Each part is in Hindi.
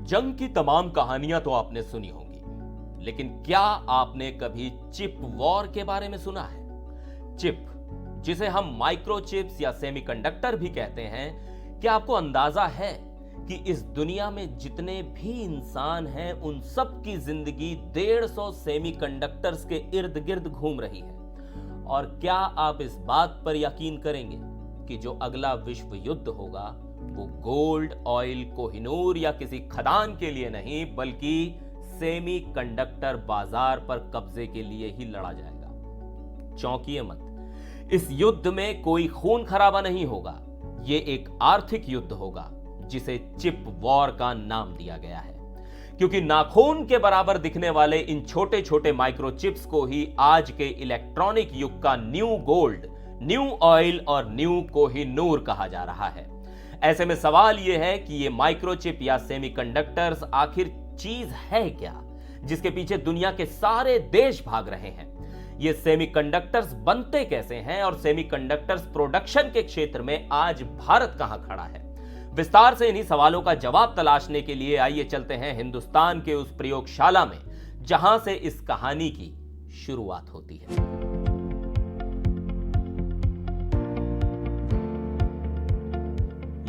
जंग की तमाम कहानियां तो आपने सुनी होंगी, लेकिन क्या आपने कभी चिप वॉर के बारे में सुना है? चिप, जिसे हम माइक्रोचिप्स या सेमीकंडक्टर भी कहते हैं, क्या आपको अंदाजा है कि इस दुनिया में जितने भी इंसान हैं उन सब की जिंदगी 150 सेमीकंडक्टर्स के इर्द गिर्द घूम रही है? और क्या आप इस बात पर यकीन करेंगे कि जो अगला विश्व युद्ध होगा वो गोल्ड, ऑयल, कोहिनूर या किसी खदान के लिए नहीं, बल्कि सेमीकंडक्टर बाजार पर कब्जे के लिए ही लड़ा जाएगा? चौंकिए मत, इस युद्ध में कोई खून खराबा नहीं होगा। ये एक आर्थिक युद्ध होगा जिसे चिप वॉर का नाम दिया गया है, क्योंकि नाखून के बराबर दिखने वाले इन छोटे छोटे माइक्रोचिप्स को ही आज के इलेक्ट्रॉनिक युग का न्यू गोल्ड, न्यू ऑयल और न्यू कोहिनूर कहा जा रहा है। ऐसे में सवाल यह है कि ये माइक्रोचिप या सेमीकंडक्टर्स आखिर चीज है क्या, जिसके पीछे दुनिया के सारे देश भाग रहे हैं? ये सेमीकंडक्टर्स बनते कैसे हैं और सेमीकंडक्टर्स प्रोडक्शन के क्षेत्र में आज भारत कहां खड़ा है? विस्तार से इन्हीं सवालों का जवाब तलाशने के लिए आइए चलते हैं हिंदुस्तान के उस प्रयोगशाला में जहां से इस कहानी की शुरुआत होती है।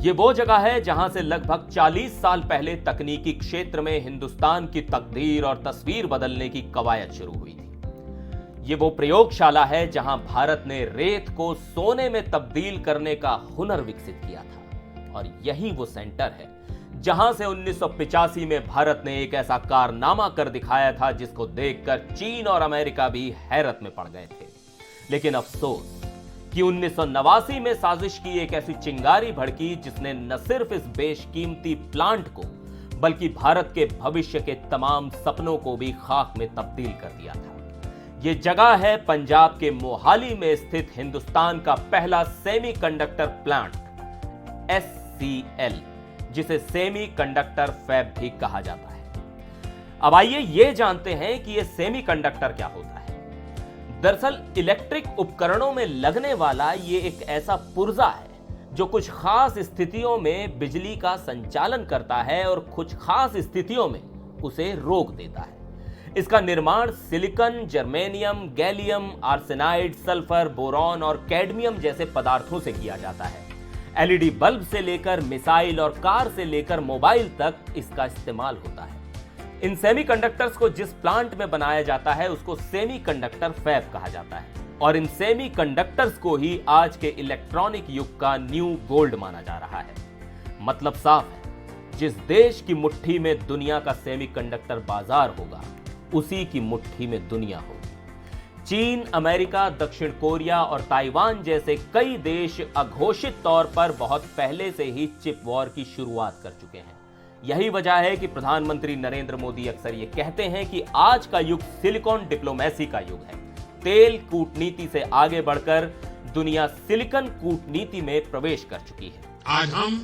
ये वो जगह है जहां से लगभग 40 साल पहले तकनीकी क्षेत्र में हिंदुस्तान की तकदीर और तस्वीर बदलने की कवायद शुरू हुई थी। ये वो प्रयोगशाला है जहां भारत ने रेत को सोने में तब्दील करने का हुनर विकसित किया था। और यही वो सेंटर है जहां से 1985 में भारत ने एक ऐसा कारनामा कर दिखाया था जिसको देखकर चीन और अमेरिका भी हैरत में पड़ गए थे। लेकिन अफसोस कि 1989 में साजिश की एक ऐसी चिंगारी भड़की जिसने न सिर्फ इस बेशकीमती प्लांट को बल्कि भारत के भविष्य के तमाम सपनों को भी खाक में तब्दील कर दिया था। यह जगह है पंजाब के मोहाली में स्थित हिंदुस्तान का पहला सेमीकंडक्टर प्लांट SCL, जिसे सेमीकंडक्टर फैब भी कहा जाता है। अब आइए यह जानते हैं कि यह सेमीकंडक्टर क्या होता है। दरअसल इलेक्ट्रिक उपकरणों में लगने वाला यह एक ऐसा पुर्जा है जो कुछ खास स्थितियों में बिजली का संचालन करता है और कुछ खास स्थितियों में उसे रोक देता है। इसका निर्माण silicon, germanium, gallium, arsenide, sulphur, boron और कैडमियम जैसे पदार्थों से किया जाता है। LED बल्ब से लेकर मिसाइल और कार से लेकर मोबाइल तक इसका इस्तेमाल होता है। इन सेमीकंडक्टर्स को जिस प्लांट में बनाया जाता है उसको सेमीकंडक्टर फैब कहा जाता है और इन सेमीकंडक्टर्स को ही आज के इलेक्ट्रॉनिक युग का न्यू गोल्ड माना जा रहा है। मतलब साफ है, जिस देश की मुट्ठी में दुनिया का सेमीकंडक्टर बाजार होगा उसी की मुट्ठी में दुनिया होगी। चीन, अमेरिका, दक्षिण कोरिया और ताइवान जैसे कई देश अघोषित तौर पर बहुत पहले से ही चिप वॉर की शुरुआत कर चुके हैं। यही वजह है कि प्रधानमंत्री नरेंद्र मोदी अक्सर ये कहते हैं कि आज का युग सिलिकॉन डिप्लोमेसी का युग है। तेल कूटनीति से आगे बढ़कर दुनिया सिलिकॉन कूटनीति में प्रवेश कर चुकी है। आज हम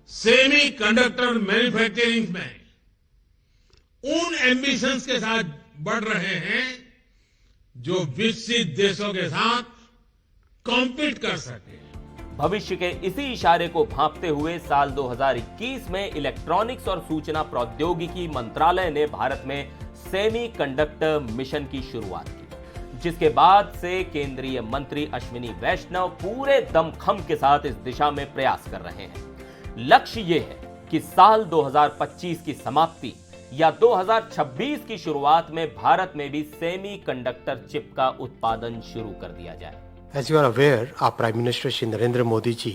सेमीकंडक्टर मैन्युफैक्चरिंग में उन एम्बिशंस के साथ बढ़ रहे हैं जो विकसित देशों के साथ कॉम्पीट कर सके। भविष्य के इसी इशारे को भांपते हुए साल 2021 में इलेक्ट्रॉनिक्स और सूचना प्रौद्योगिकी मंत्रालय ने भारत में सेमीकंडक्टर मिशन की शुरुआत की, जिसके बाद से केंद्रीय मंत्री अश्विनी वैष्णव पूरे दमखम के साथ इस दिशा में प्रयास कर रहे हैं। लक्ष्य यह है कि साल 2025 की समाप्ति या 2026 की शुरुआत में भारत में भी सेमीकंडक्टर चिप का उत्पादन शुरू कर दिया जाए। As you are aware, our Prime Minister Shri Narendra Modi ji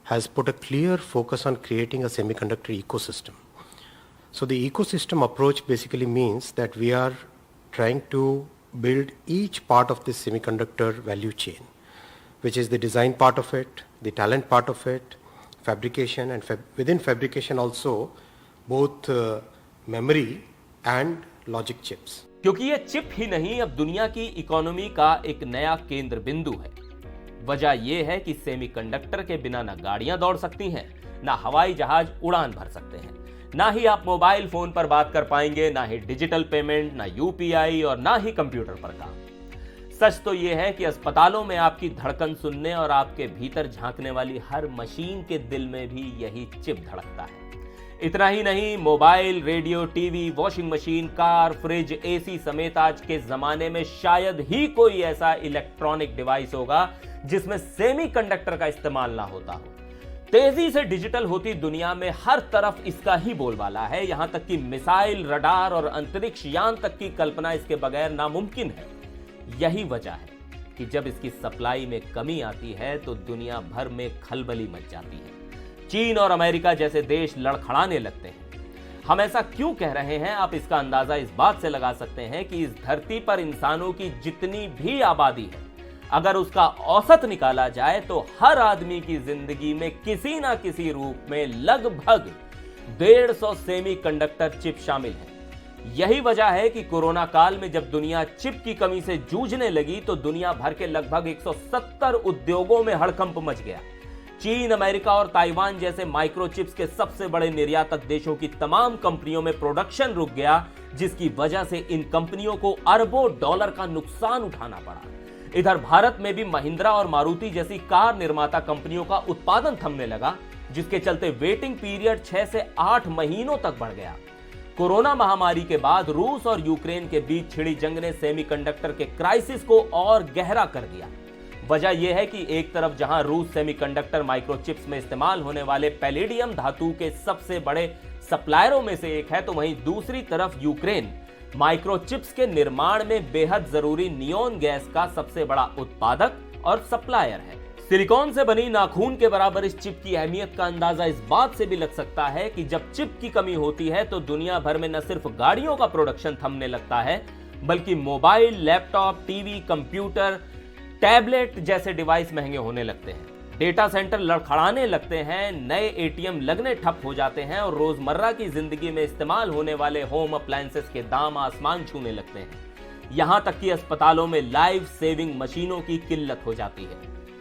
has put a clear focus on creating a semiconductor ecosystem. So the ecosystem approach basically means that we are trying to build each part of this semiconductor value chain, which is the design part of it, the talent part of it, fabrication, and within fabrication also both memory and logic chips. क्योंकि ये चिप ही नहीं अब दुनिया की इकोनॉमी का एक नया केंद्र बिंदु है। वजह यह है कि सेमीकंडक्टर के बिना ना गाड़ियां दौड़ सकती हैं, ना हवाई जहाज उड़ान भर सकते हैं, ना ही आप मोबाइल फोन पर बात कर पाएंगे, ना ही डिजिटल पेमेंट, ना UPI और ना ही कंप्यूटर पर काम। सच तो यह है कि अस्पतालों में आपकी धड़कन सुनने और आपके भीतर झांकने वाली हर मशीन के दिल में भी यही चिप धड़कता है। इतना ही नहीं, mobile, radio, TV, washing machine, car, fridge, AC समेत आज के जमाने में शायद ही कोई ऐसा इलेक्ट्रॉनिक डिवाइस होगा जिसमें सेमीकंडक्टर का इस्तेमाल ना होता हो। तेजी से डिजिटल होती दुनिया में हर तरफ इसका ही बोलबाला है। यहां तक कि मिसाइल, रडार और अंतरिक्ष यान तक की कल्पना इसके बगैर नामुमकिन है। यही वजह है कि जब इसकी सप्लाई में कमी आती है तो दुनिया भर में खलबली मच जाती है। चीन और अमेरिका जैसे देश लड़खड़ाने लगते हैं। हम ऐसा क्यों कह रहे हैं, आप इसका अंदाजा इस बात से लगा सकते हैं कि इस धरती पर इंसानों की जितनी भी आबादी है, अगर उसका औसत निकाला जाए तो हर आदमी की जिंदगी में किसी ना किसी रूप में लगभग 150 सेमीकंडक्टर चिप शामिल है। यही वजह है कि कोरोना काल में जब दुनिया चिप की कमी से जूझने लगी तो दुनिया भर के लगभग 170 उद्योगों में हड़कंप मच गया। चीन, अमेरिका और ताइवान जैसे माइक्रोचिप्स के सबसे बड़े निर्यातक देशों की तमाम कंपनियों में प्रोडक्शन रुक गया, जिसकी वजह से इन कंपनियों को अरबों डॉलर का नुकसान उठाना पड़ा। इधर भारत में भी महिंद्रा और मारुति जैसी कार निर्माता कंपनियों का उत्पादन थमने लगा, जिसके चलते वेटिंग पीरियड 6 से 8 महीनों तक बढ़ गया। कोरोना महामारी के बाद रूस और यूक्रेन के बीच छिड़ी जंग ने सेमीकंडक्टर के क्राइसिस को और गहरा कर दिया। वजह यह है कि एक तरफ जहां रूस सेमीकंडक्टर माइक्रोचिप्स में इस्तेमाल होने वाले पैलेडियम धातु के सबसे बड़े सप्लायरों में से एक है, तो वहीं दूसरी तरफ यूक्रेन माइक्रोचिप्स के निर्माण में बेहद जरूरी नियोन गैस का सबसे बड़ा उत्पादक और सप्लायर है। सिलिकॉन से बनी नाखून के बराबर इस चिप की अहमियत का अंदाजा इस बात से भी लग सकता है कि जब चिप की कमी होती है तो दुनिया भर में न सिर्फ गाड़ियों का प्रोडक्शन थमने लगता है, बल्कि mobile, laptop, TV, computer, tablet जैसे डिवाइस महंगे होने लगते हैं। डेटा सेंटर लड़खड़ाने लगते हैं, नए एटीएम लगने ठप हो जाते हैं और रोजमर्रा की जिंदगी में इस्तेमाल होने वाले होम अप्लायंसेस के दाम आसमान छूने लगते हैं। यहां तक कि अस्पतालों में लाइफ सेविंग मशीनों की किल्लत हो जाती है।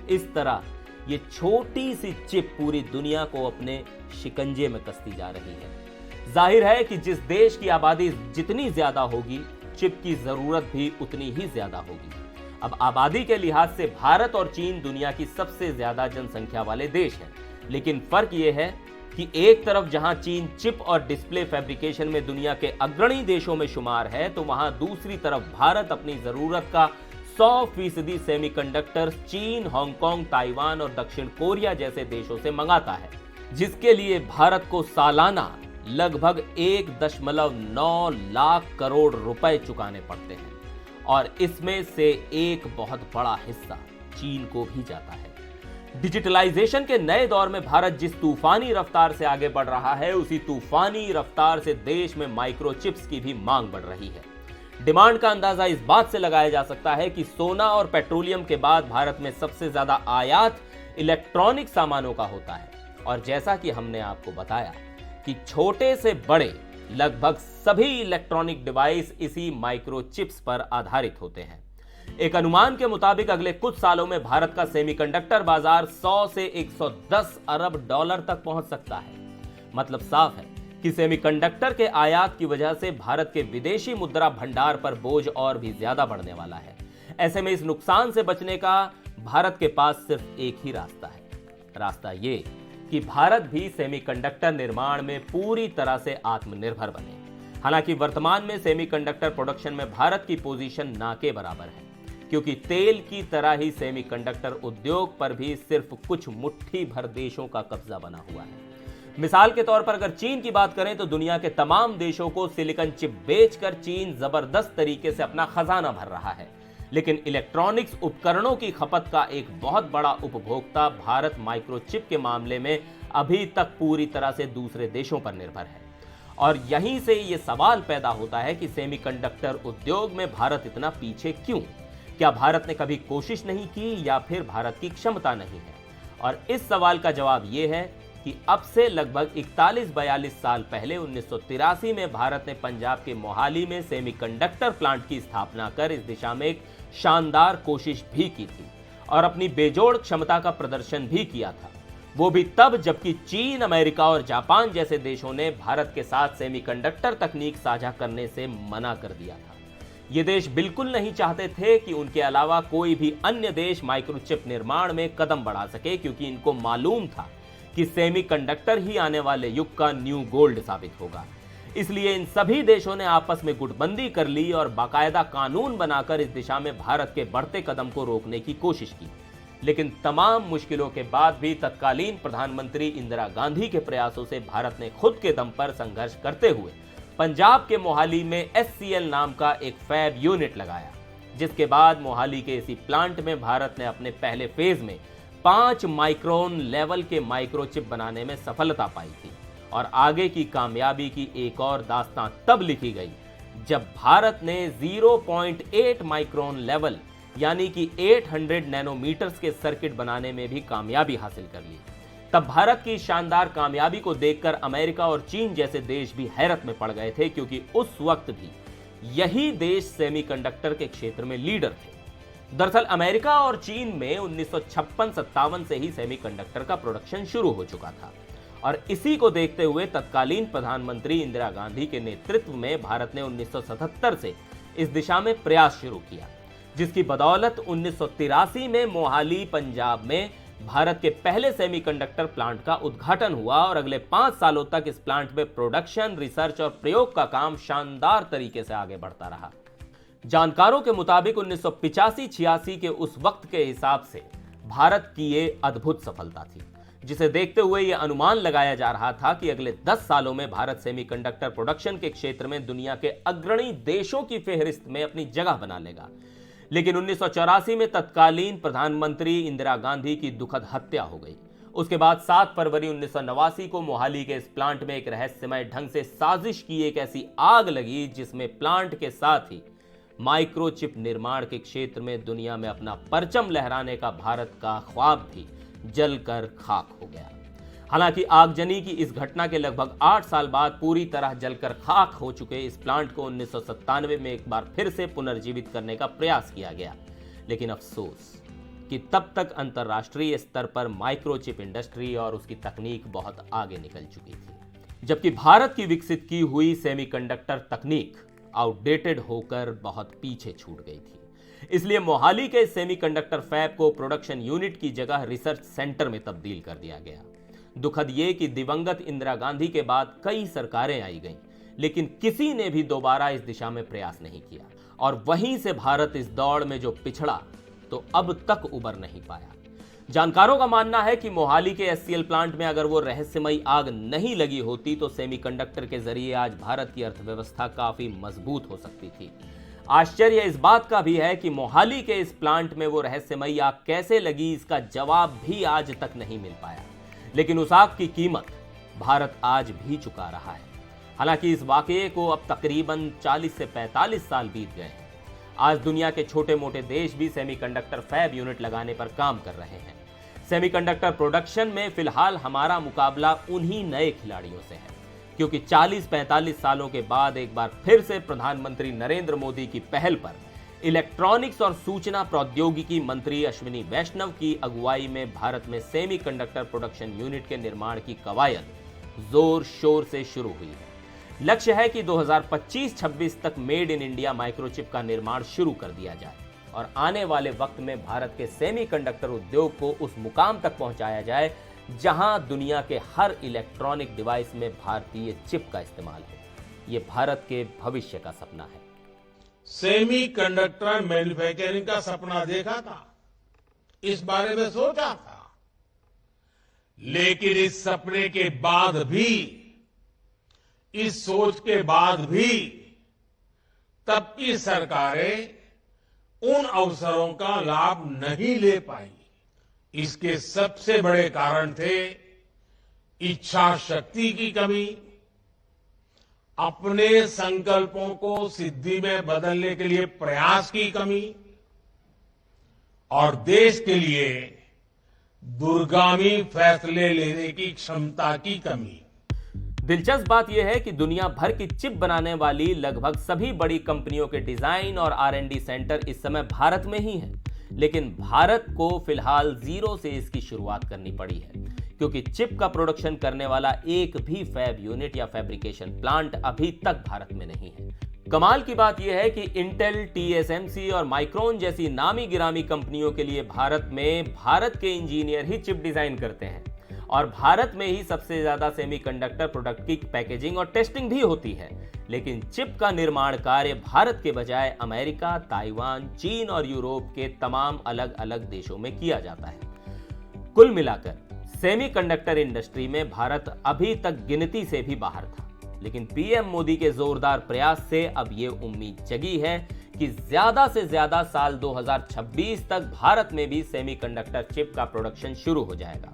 इस तरह ये छोटी सी चिप पूरी दुनिया को अपने शिकंजे में कसती जा रही है। जाहिर है कि जिस देश की आबादी जितनी ज्यादा होगी, चिप की जरूरत भी उतनी ही ज्यादा होगी। अब आबादी के लिहाज से भारत और चीन दुनिया की सबसे ज्यादा जनसंख्या वाले देश हैं, लेकिन फर्क यह है कि एक तरफ जहां चीन चिप और डिस्प्ले फैब्रिकेशन में दुनिया के अग्रणी देशों में शुमार है, तो वहां दूसरी तरफ भारत अपनी जरूरत का 100% सेमीकंडक्टर चीन, हांगकांग, ताइवान और दक्षिण कोरिया जैसे देशों से मंगाता है, जिसके लिए भारत को सालाना लगभग 1.9 लाख करोड़ रुपए चुकाने पड़ते हैं और इसमें से एक बहुत बड़ा हिस्सा चीन को भी जाता है। डिजिटलाइजेशन के नए दौर में भारत जिस तूफानी रफ्तार से आगे बढ़ रहा है, उसी तूफानी रफ्तार से देश में माइक्रोचिप्स की भी मांग बढ़ रही है। डिमांड का अंदाजा इस बात से लगाया जा सकता है कि सोना और पेट्रोलियम के बाद भारत में सबसे ज्यादा आयात इलेक्ट्रॉनिक सामानों का होता है। और जैसा कि हमने आपको बताया कि छोटे से बड़े लगभग सभी इलेक्ट्रॉनिक डिवाइस इसी माइक्रोचिप्स पर आधारित होते हैं। एक अनुमान के मुताबिक अगले कुछ सालों में भारत का सेमीकंडक्टर बाजार 100 से 110 अरब डॉलर तक पहुंच सकता है। मतलब साफ है कि सेमीकंडक्टर के आयात की वजह से भारत के विदेशी मुद्रा भंडार पर बोझ और भी ज्यादा बढ़ने वाला है। ऐसे में इस नुकसान से बचने का भारत के पास सिर्फ एक ही रास्ता है। रास्ता ये कि भारत भी सेमीकंडक्टर निर्माण में पूरी तरह से आत्मनिर्भर बने। हालांकि वर्तमान में सेमीकंडक्टर प्रोडक्शन में भारत की पोजीशन ना के बराबर है, क्योंकि तेल की तरह ही सेमीकंडक्टर उद्योग पर भी सिर्फ कुछ मुट्ठी भर देशों का कब्जा बना हुआ है। मिसाल के तौर पर अगर चीन की बात करें तो दुनिया के तमाम देशों को सिलिकॉन चिप बेचकर चीन जबरदस्त तरीके से अपना खजाना भर रहा है, लेकिन इलेक्ट्रॉनिक्स उपकरणों की खपत का एक बहुत बड़ा उपभोक्ता भारत माइक्रोचिप के मामले में अभी तक पूरी तरह से दूसरे देशों पर निर्भर है। और यहीं से यह सवाल पैदा होता है कि सेमीकंडक्टर उद्योग में भारत इतना पीछे क्यों? क्या भारत ने कभी कोशिश नहीं की या फिर भारत की क्षमता नहीं है? और इस सवाल का जवाब यह है कि अब से लगभग 41-42 साल पहले 1983 में भारत ने पंजाब के मोहाली में सेमीकंडक्टर प्लांट की स्थापना कर इस दिशा में एक शानदार कोशिश भी की थी और अपनी बेजोड़ क्षमता का प्रदर्शन भी किया था। वो भी तब जबकि चीन, अमेरिका और जापान जैसे देशों ने भारत के साथ सेमीकंडक्टर तकनीक साझा करने से मना कर दिया था। ये देश बिल्कुल नहीं चाहते थे कि उनके अलावा कोई भी अन्य देश माइक्रोचिप निर्माण में कदम बढ़ा सके, क्योंकि इनको मालूम था कि सेमीकंडक्टर ही आने वाले युग का न्यू गोल्ड साबित होगा। इसलिए इन सभी देशों ने आपस में गुटबंदी कर ली और बाकायदा कानून बनाकर इस दिशा में भारत के बढ़ते कदम को रोकने की कोशिश की। लेकिन तमाम मुश्किलों के बाद भी तत्कालीन प्रधानमंत्री इंदिरा गांधी के प्रयासों से भारत ने खुद के दम पर संघर्ष करते हुए पंजाब के मोहाली में SCL नाम का एक फैब यूनिट लगाया, जिसके बाद मोहाली के इसी प्लांट में भारत ने अपने पहले फेज में 5 माइक्रोन लेवल के माइक्रोचिप बनाने में सफलता पाई थी। और आगे की कामयाबी की एक और दास्तां तब लिखी गई जब भारत ने 0.8 माइक्रोन लेवल यानी कि 800 नैनोमीटर्स के सर्किट बनाने में भी कामयाबी हासिल कर ली। तब भारत की शानदार कामयाबी को देखकर अमेरिका और चीन जैसे देश भी हैरत में पड़ गए थे, क्योंकि उस वक्त भी यही देश सेमीकंडक्टर के क्षेत्र में लीडर थे। दरअसल अमेरिका और चीन में 1956-57 से ही सेमीकंडक्टर का प्रोडक्शन शुरू हो चुका था और इसी को देखते हुए तत्कालीन प्रधानमंत्री इंदिरा गांधी के नेतृत्व में भारत ने 1977 से इस दिशा में प्रयास शुरू किया, जिसकी बदौलत 1983 में मोहाली पंजाब में भारत के पहले सेमीकंडक्टर प्लांट का उद्घाटन हुआ और अगले 5 सालों तक इस प्लांट में प्रोडक्शन, रिसर्च और प्रयोग का काम शानदार तरीके से आगे बढ़ता रहा। जानकारों के मुताबिक 1985-86 के उस वक्त के हिसाब से भारत की ये अद्भुत सफलता थी, जिसे देखते हुए यह अनुमान लगाया जा रहा था कि अगले 10 सालों में भारत सेमीकंडक्टर प्रोडक्शन के क्षेत्र में दुनिया के अग्रणी देशों की फेहरिस्त में अपनी जगह बना लेगा। लेकिन 1984 में तत्कालीन प्रधानमंत्री इंदिरा गांधी की दुखद हत्या हो गई। उसके बाद 7 फरवरी 1989 को मोहाली के इस प्लांट में एक रहस्यमय ढंग से साजिश की एक ऐसी आग लगी जिसमें प्लांट के साथ ही माइक्रोचिप निर्माण के क्षेत्र में दुनिया में अपना परचम लहराने का भारत का ख्वाब भी जलकर खाक हो गया। हालांकि आगजनी की इस घटना के लगभग 8 साल बाद पूरी तरह जलकर खाक हो चुके इस प्लांट को 1997 में एक बार फिर से पुनर्जीवित करने का प्रयास किया गया। लेकिन अफसोस कि तब तक अंतर्राष्ट्रीय स्तर पर माइक्रोचिप इंडस्ट्री और उसकी तकनीक बहुत आगे निकल चुकी थी, जबकि भारत की विकसित की हुई सेमीकंडक्टर तकनीक आउटडेटेड होकर बहुत पीछे छूट गई थी। इसलिए मोहाली के सेमीकंडक्टर फैब को प्रोडक्शन यूनिट की जगह रिसर्च सेंटर में तब्दील कर दिया गया। दुखद ये कि दिवंगत इंदिरा गांधी के बाद कई सरकारें आई गईं, लेकिन किसी ने भी दोबारा इस दिशा में प्रयास नहीं किया और वहीं से भारत इस दौड़ में जो पिछड़ा तो अब तक उबर नहीं पाया। जानकारों का मानना है कि मोहाली के SCL प्लांट में अगर वो रहस्यमयी आग नहीं लगी होती तो सेमीकंडक्टर के जरिए आज भारत की अर्थव्यवस्था काफी मजबूत हो सकती थी। आश्चर्य इस बात का भी है कि मोहाली के इस प्लांट में वो रहस्यमयी आग कैसे लगी, इसका जवाब भी आज तक नहीं मिल पाया। लेकिन उस आग की कीमत भारत आज भी चुका रहा है। हालांकि इस वाकये को अब तकरीबन 40 से 45 साल बीत गए हैं। आज दुनिया के छोटे मोटे देश भी सेमीकंडक्टर फैब यूनिट लगाने पर काम कर रहे हैं। सेमीकंडक्टर प्रोडक्शन में फिलहाल हमारा मुकाबला उन्हीं नए खिलाड़ियों से है, क्योंकि 40-45 सालों के बाद एक बार फिर से प्रधानमंत्री नरेंद्र मोदी की पहल पर इलेक्ट्रॉनिक्स और सूचना प्रौद्योगिकी मंत्री अश्विनी वैष्णव की अगुवाई में भारत में सेमीकंडक्टर प्रोडक्शन यूनिट के निर्माण की कवायद जोर शोर से शुरू हुई है। लक्ष्य है कि 2025-26 तक मेड इन इंडिया माइक्रोचिप का निर्माण शुरू कर दिया जाए और आने वाले वक्त में भारत के सेमीकंडक्टर उद्योग को उस मुकाम तक पहुंचाया जाए जहां दुनिया के हर इलेक्ट्रॉनिक डिवाइस में भारतीय चिप का इस्तेमाल हो। यह भारत के भविष्य का सपना है। सेमीकंडक्टर मैन्युफैक्चरिंग का सपना देखा था, इस बारे में सोचा था, लेकिन इस सपने के बाद भी, इस सोच के बाद भी तब की सरकारें उन अवसरों का लाभ नहीं ले पाई। इसके सबसे बड़े कारण थे इच्छा शक्ति की कमी, अपने संकल्पों को सिद्धि में बदलने के लिए प्रयास की कमी और देश के लिए दूरगामी फैसले लेने की क्षमता की कमी। दिलचस्प बात यह है कि दुनिया भर की चिप बनाने वाली लगभग सभी बड़ी कंपनियों के डिजाइन और R&D सेंटर इस समय भारत में ही हैं, लेकिन भारत को फिलहाल जीरो से इसकी शुरुआत करनी पड़ी है, क्योंकि चिप का प्रोडक्शन करने वाला एक भी फैब यूनिट या फैब्रिकेशन प्लांट अभी तक भारत में नहीं है। कमाल की बात यह है कि इंटेल, TSMC और माइक्रोन जैसी नामी गिरामी कंपनियों के लिए भारत में भारत के इंजीनियर ही चिप डिजाइन करते हैं और भारत में ही सबसे ज्यादा सेमीकंडक्टर प्रोडक्ट की पैकेजिंग और टेस्टिंग भी होती है। लेकिन चिप का निर्माण कार्य भारत के बजाय अमेरिका, ताइवान, चीन और यूरोप के तमाम अलग अलग देशों में किया जाता है। कुल मिलाकर सेमीकंडक्टर इंडस्ट्री में भारत अभी तक गिनती से भी बाहर था, लेकिन पीएम मोदी के जोरदार प्रयास से अब ये उम्मीद जगी है कि ज्यादा से ज्यादा साल 2026 तक भारत में भी सेमीकंडक्टर चिप का प्रोडक्शन शुरू हो जाएगा।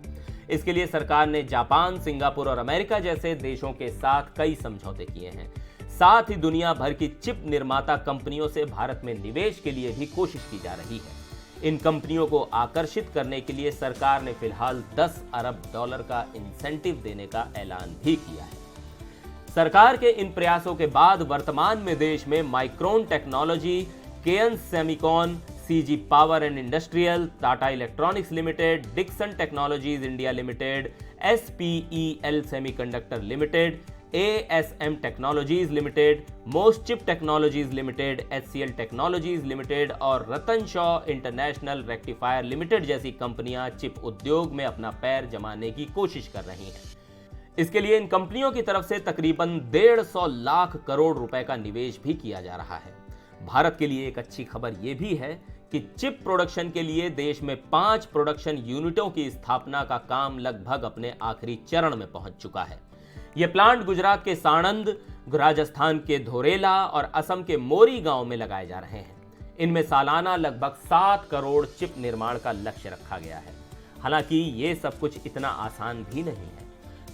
इसके लिए सरकार ने जापान, सिंगापुर और अमेरिका जैसे देशों के साथ कई समझौते किए हैं। साथ ही दुनिया भर की चिप निर्माता कंपनियों से भारत में निवेश के लिए भी कोशिश की जा रही है। इन कंपनियों को आकर्षित करने के लिए सरकार ने फिलहाल $10 अरब का इंसेंटिव देने का ऐलान भी किया है। सरकार के इन प्रयासों के बाद वर्तमान में देश में Micron technology, Kaynes Semicon, CG power and industrial, Tata electronics limited, Dixon technologies India limited, SPEL semiconductor limited, ASM technologies limited, MosChip technologies limited, HCL technologies limited और Ruttonsha international rectifier limited जैसी कंपनियां चिप उद्योग में अपना पैर जमाने की कोशिश कर रही हैं। इसके लिए इन कंपनियों की तरफ से तकरीबन 150 लाख करोड़ रुपए का निवेश भी किया जा रहा है। भारत के लिए एक अच्छी खबर यह भी है कि चिप प्रोडक्शन के लिए देश में 5 प्रोडक्शन यूनिटों की स्थापना का काम लगभग अपने आखिरी चरण में पहुंच चुका है। यह प्लांट गुजरात के साणंद, राजस्थान के धोरेला और असम के मोरी गांव में लगाए जा रहे हैं। इनमें सालाना लगभग 7 करोड़ चिप निर्माण का लक्ष्य रखा गया है। हालांकि यह सब कुछ इतना आसान भी नहीं है।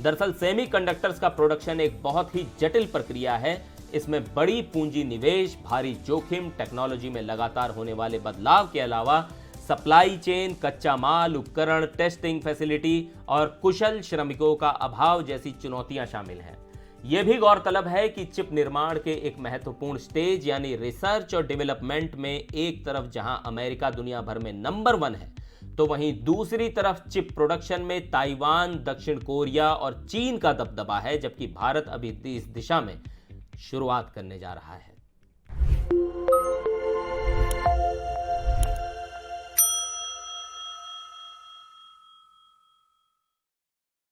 दरअसल सेमीकंडक्टर्स का प्रोडक्शन एक बहुत ही जटिल प्रक्रिया है। इसमें बड़ी पूंजी निवेश, भारी जोखिम, टेक्नोलॉजी में लगातार होने वाले बदलाव के अलावा सप्लाई चेन, कच्चा माल, उपकरण, टेस्टिंग फैसिलिटी और कुशल श्रमिकों का अभाव जैसी चुनौतियां शामिल हैं। यह भी गौरतलब है कि चिप निर्माण के एक महत्वपूर्ण स्टेज यानी रिसर्च और डेवलपमेंट में एक तरफ जहां अमेरिका दुनिया भर में नंबर 1 है, तो वहीं दूसरी तरफ चिप प्रोडक्शन में ताइवान, दक्षिण कोरिया और चीन का दबदबा है, जबकि भारत अभी इस दिशा में शुरुआत करने जा रहा है।